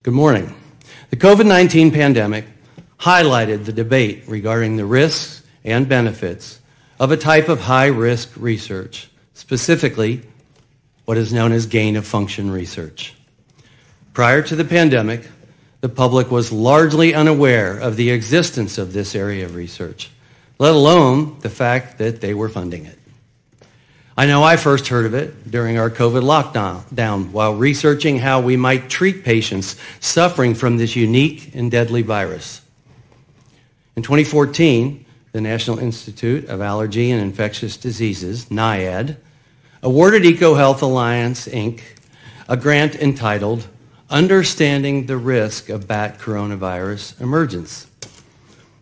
Good morning. The COVID-19 pandemic highlighted the debate regarding the risks and benefits of a type of high-risk research, specifically what is known as gain-of-function research. Prior to the pandemic, the public was largely unaware of the existence of this area of research, let alone the fact that they were funding it. I know I first heard of it during our COVID lockdown while researching how we might treat patients suffering from this unique and deadly virus. In 2014, the National Institute of Allergy and Infectious Diseases, NIAID, awarded EchoHealth Alliance, Inc., a grant entitled Understanding the Risk of Bat Coronavirus Emergence.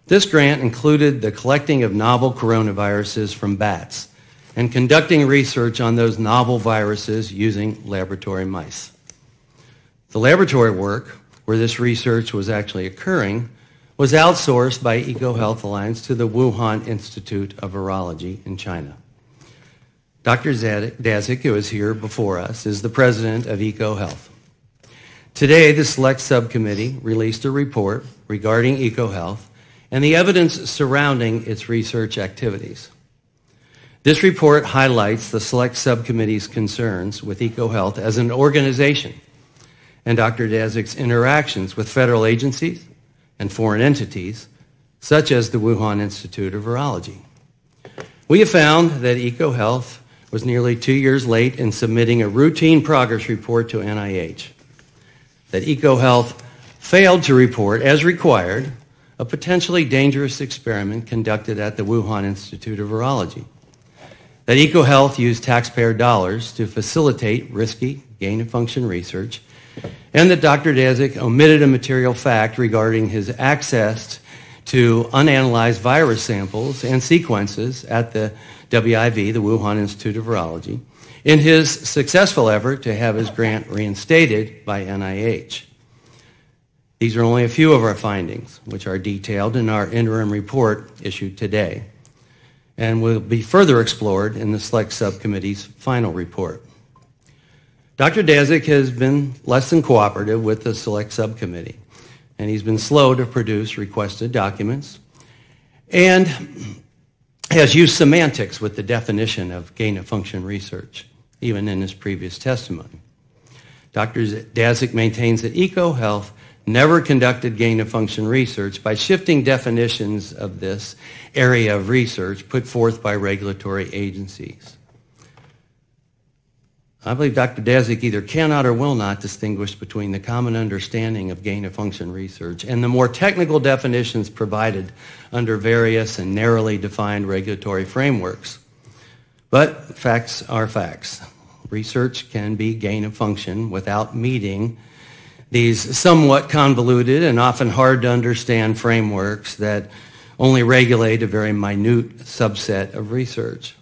This grant included the collecting of novel coronaviruses from bats and conducting research on those novel viruses using laboratory mice. The laboratory work, where this research was actually occurring, was outsourced by EchoHealth Alliance to the Wuhan Institute of Virology in China. Dr. Daszak, who is here before us, is the president of EchoHealth. Today, the Select Subcommittee released a report regarding EchoHealth and the evidence surrounding its research activities. This report highlights the Select Subcommittee's concerns with EchoHealth as an organization and Dr. Daszak's interactions with federal agencies and foreign entities, such as the Wuhan Institute of Virology. We have found that EchoHealth was nearly 2 years late in submitting a routine progress report to NIH, that EchoHealth failed to report, as required, a potentially dangerous experiment conducted at the Wuhan Institute of Virology, that EchoHealth used taxpayer dollars to facilitate risky gain-of-function research, and that Dr. Daszak omitted a material fact regarding his access to unanalyzed virus samples and sequences at the WIV, the Wuhan Institute of Virology, in his successful effort to have his grant reinstated by NIH. These are only a few of our findings, which are detailed in our interim report issued today, and will be further explored in the Select Subcommittee's final report. Dr. Daszak has been less than cooperative with the Select Subcommittee, and he's been slow to produce requested documents, and has used semantics with the definition of gain-of-function research, even in his previous testimony. Dr. Daszak maintains that EchoHealth never conducted gain-of-function research by shifting definitions of this area of research put forth by regulatory agencies. I believe Dr. Daszak either cannot or will not distinguish between the common understanding of gain-of-function research and the more technical definitions provided under various and narrowly defined regulatory frameworks. But facts are facts. Research can be gain-of-function without meeting these somewhat convoluted and often hard to understand frameworks that only regulate a very minute subset of research.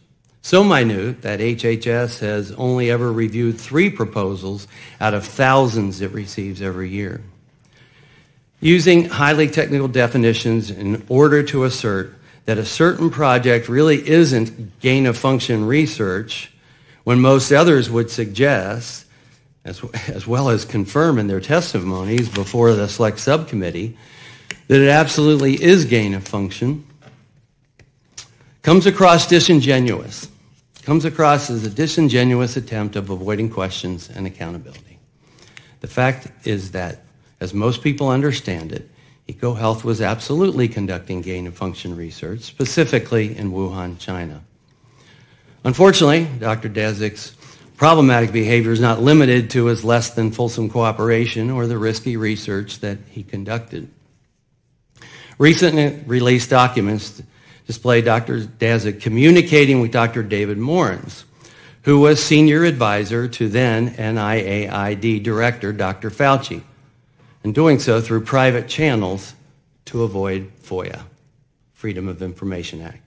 So minute that HHS has only ever reviewed 3 proposals out of thousands it receives every year. Using highly technical definitions in order to assert that a certain project really isn't gain-of-function research, when most others would suggest, as well as confirm in their testimonies before the Select Subcommittee, that it absolutely is gain-of-function, comes across disingenuous. Comes across as a disingenuous attempt of avoiding questions and accountability. The fact is that, as most people understand it, EchoHealth was absolutely conducting gain-of-function research, specifically in Wuhan, China. Unfortunately, Dr. Daszak's problematic behavior is not limited to his less than fulsome cooperation or the risky research that he conducted. Recently released documents display Dr. Daszak communicating with Dr. David Morens, who was senior advisor to then NIAID director Dr. Fauci, and doing so through private channels to avoid FOIA, Freedom of Information Act.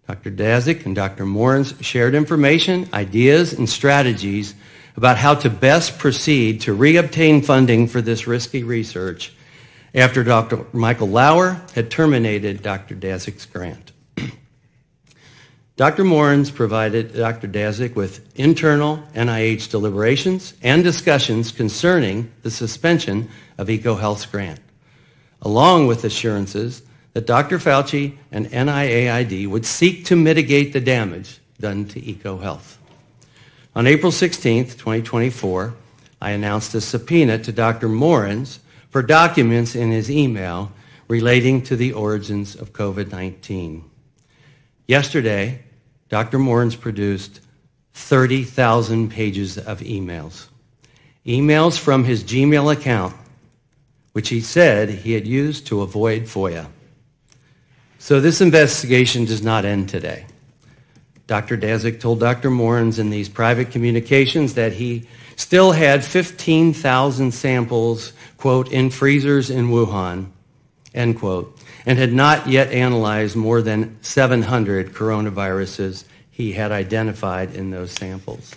Dr. Daszak and Dr. Morens shared information, ideas, and strategies about how to best proceed to reobtain funding for this risky research after Dr. Michael Lauer had terminated Dr. Daszak's grant. Dr. Morens provided Dr. Daszak with internal NIH deliberations and discussions concerning the suspension of EchoHealth's grant, along with assurances that Dr. Fauci and NIAID would seek to mitigate the damage done to EchoHealth. On April 16, 2024, I announced a subpoena to Dr. Morens for documents in his email relating to the origins of COVID-19. Yesterday, Dr. Morens produced 30,000 pages of emails. Emails from his Gmail account, which he said he had used to avoid FOIA. So this investigation does not end today. Dr. Daszak told Dr. Morens in these private communications that he still had 15,000 samples, quote, in freezers in Wuhan, end quote, and had not yet analyzed more than 700 coronaviruses he had identified in those samples.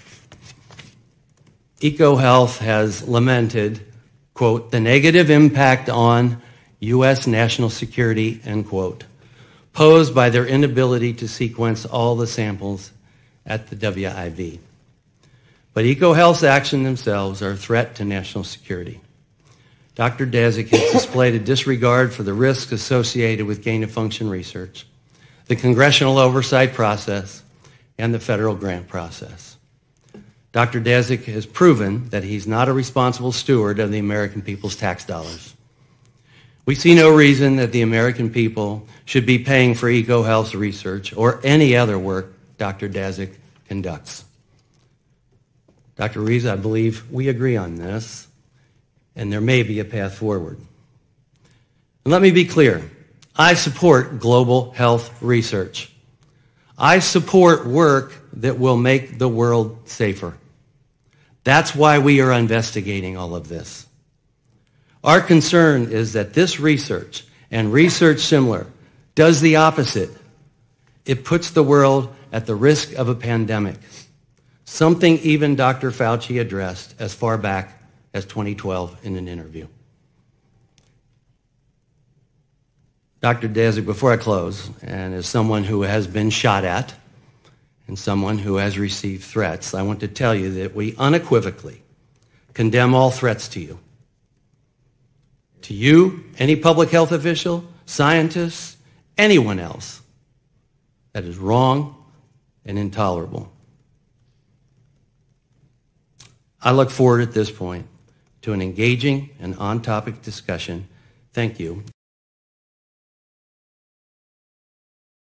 EchoHealth has lamented, quote, the negative impact on U.S. national security, end quote, posed by their inability to sequence all the samples at the WIV. But EchoHealth's actions themselves are a threat to national security. Dr. Daszak has displayed a disregard for the risks associated with gain-of-function research, the congressional oversight process, and the federal grant process. Dr. Daszak has proven that he's not a responsible steward of the American people's tax dollars. We see no reason that the American people should be paying for EchoHealth's research or any other work Dr. Daszak conducts. Dr. Rees, I believe we agree on this, and there may be a path forward. And let me be clear. I support global health research. I support work that will make the world safer. That's why we are investigating all of this. Our concern is that this research, and research similar, does the opposite. It puts the world at the risk of a pandemic, something even Dr. Fauci addressed as far back as 2012 in an interview. Dr. Daszak, before I close, and as someone who has been shot at and someone who has received threats, I want to tell you that we unequivocally condemn all threats to you. To you, any public health official, scientists, anyone else. That is wrong and intolerable. I look forward at this point to an engaging and on-topic discussion. Thank you.